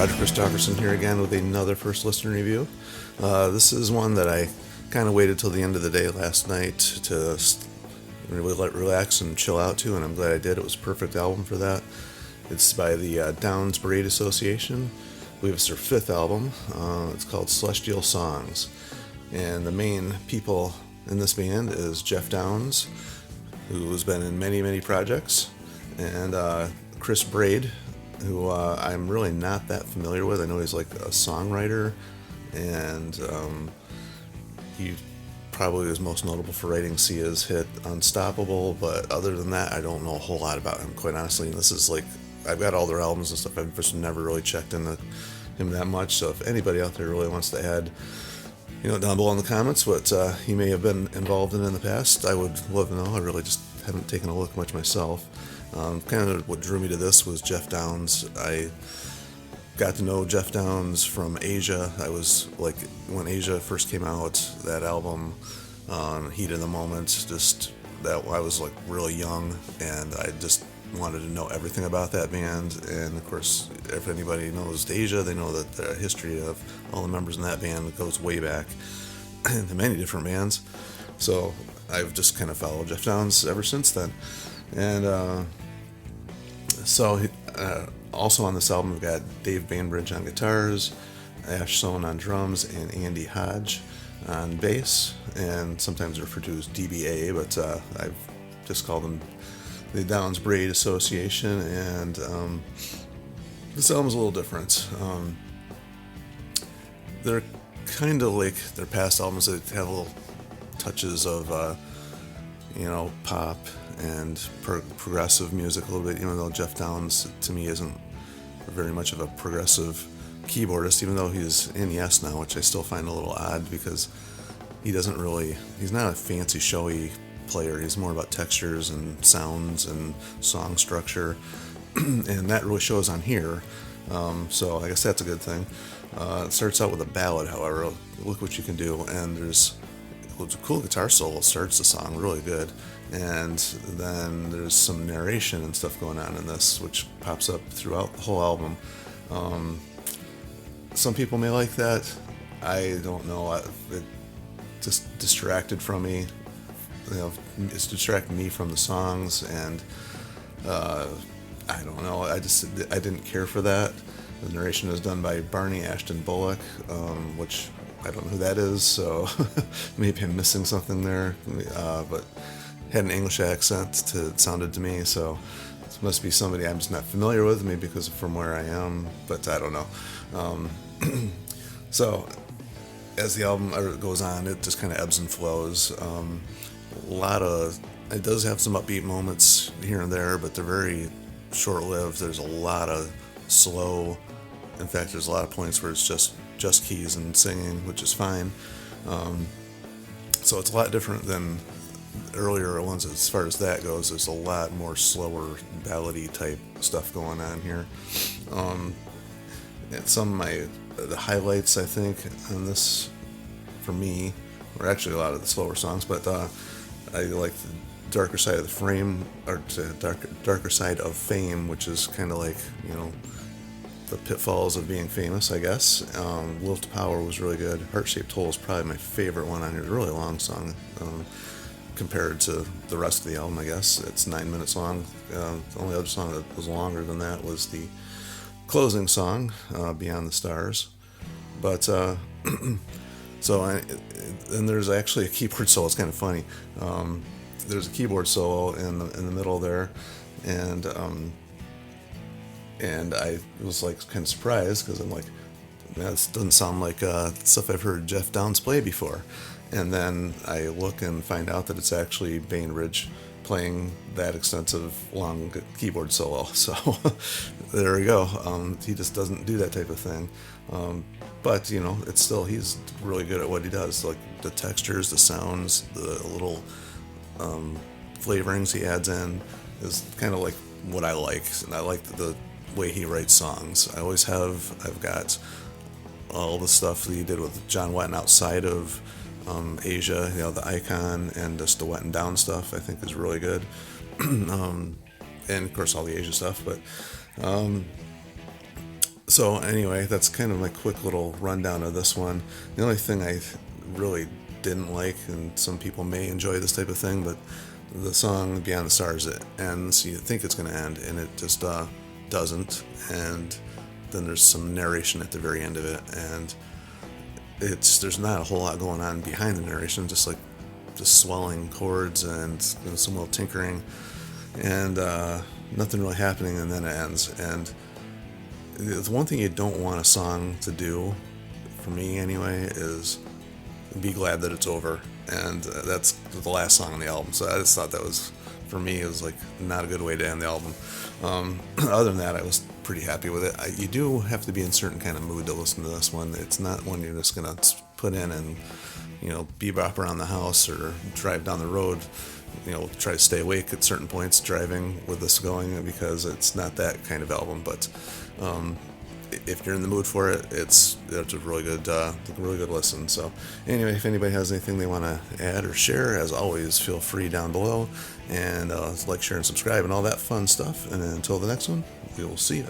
Roger Christofferson here again with another first listener review. This is one that I kind of waited till the end of the day last night to really relax and chill out to, and I'm glad I did. It was a perfect album for that. It's by the Downes Braide Association. I believe it's their fifth album. It's called Celestial Songs. And the main people in this band is Jeff Downes, who has been in many, many projects, and Chris Braide, who I'm really not that familiar with. I know he's like a songwriter, and he probably is most notable for writing Sia's hit Unstoppable, but other than that, I don't know a whole lot about him, quite honestly. And this is like, I've got all their albums and stuff, I've just never really checked into him that much, so if anybody out there really wants to add, down below in the comments what he may have been involved in the past, I would love to know. I really just haven't taken a look much myself. Kind of what drew me to this was Jeff Downes. I got to know Jeff Downes from Asia. I was like, when Asia first came out, that album, Heat of the Moment, just that I was like really young, and I just wanted to know everything about that band. And of course, if anybody knows Asia, they know that the history of all the members in that band goes way back to many different bands. So I've just kind of followed Jeff Downes ever since then. And also on this album, we've got Dave Bainbridge on guitars, Ash Sohn on drums, and Andy Hodge on bass, and sometimes referred to as DBA, but I've just called them the Downes Braide Association. And this album's a little different. They're kind of like their past albums that have little touches of pop and progressive music a little bit, even though Jeff Downes to me isn't very much of a progressive keyboardist, even though he's in Yes now, which I still find a little odd because he's not a fancy showy player. He's more about textures and sounds and song structure, and that really shows on here. So I guess that's a good thing. It starts out with a ballad, however, Look What You Can Do, and there's a cool guitar solo starts the song really good, and then there's some narration and stuff going on in this, which pops up throughout the whole album. Some people may like that. I don't know. It just distracted from me. It's distracting me from the songs, and I don't know. I didn't care for that. The narration was done by Barney Ashton Bullock, which I don't know who that is, so maybe I'm missing something there. But had an English accent, it sounded to me, so this must be somebody I'm just not familiar with, maybe because from where I am, but I don't know. So as the album goes on, it just kind of ebbs and flows. It does have some upbeat moments here and there, but they're very short-lived. There's a lot of slow. In fact, there's a lot of points where it's just keys and singing, which is fine. So it's a lot different than earlier ones as far as that goes. There's a lot more slower ballady type stuff going on here. And some of the highlights, I think, on this for me were actually a lot of the slower songs, but I like the Darker Side of the Frame, or Darker Side of Fame, which is kind of like, the pitfalls of being famous, I guess. Will to Power was really good. Heart-Shaped Hole is probably my favorite one on here. It's a really long song compared to the rest of the album, I guess. It's 9 minutes long. The only other song that was longer than that was the closing song, Beyond the Stars. But and there's actually a keyboard solo. It's kind of funny. There's a keyboard solo in the middle there, and I was like kind of surprised because I'm like, man, this doesn't sound like stuff I've heard Jeff Downes play before. And then I look and find out that it's actually Bainbridge playing that extensive long keyboard solo. So there we go. He just doesn't do that type of thing. But it's still, he's really good at what he does. Like the textures, the sounds, the little flavorings he adds in is kind of like what I like. And I like the way he writes songs. I've got all the stuff that he did with John Wetton outside of Asia, the Icon, and just the Wet and Down stuff I think is really good. And of course all the Asia stuff, but So anyway, that's kind of my quick little rundown of this one. The only thing I really didn't like, and some people may enjoy this type of thing, but the song Beyond the Stars, it ends, you think it's going to end, and it just doesn't. And then there's some narration at the very end of it, and there's not a whole lot going on behind the narration, just like just swelling chords and some little tinkering, and nothing really happening, and then it ends. And the one thing you don't want a song to do, for me anyway, is be glad that it's over. And that's the last song on the album, so I just thought that was, for me, it was like not a good way to end the album. Other than that, I was pretty happy with it. You do have to be in a certain kind of mood to listen to this one. It's not one you're just gonna put in and bebop around the house or drive down the road. Try to stay awake at certain points driving with this going, because it's not that kind of album. But if you're in the mood for it, it's a really good listen. So anyway, if anybody has anything they want to add or share, as always, feel free down below, and like, share, and subscribe, and all that fun stuff. And until the next one, we will see you.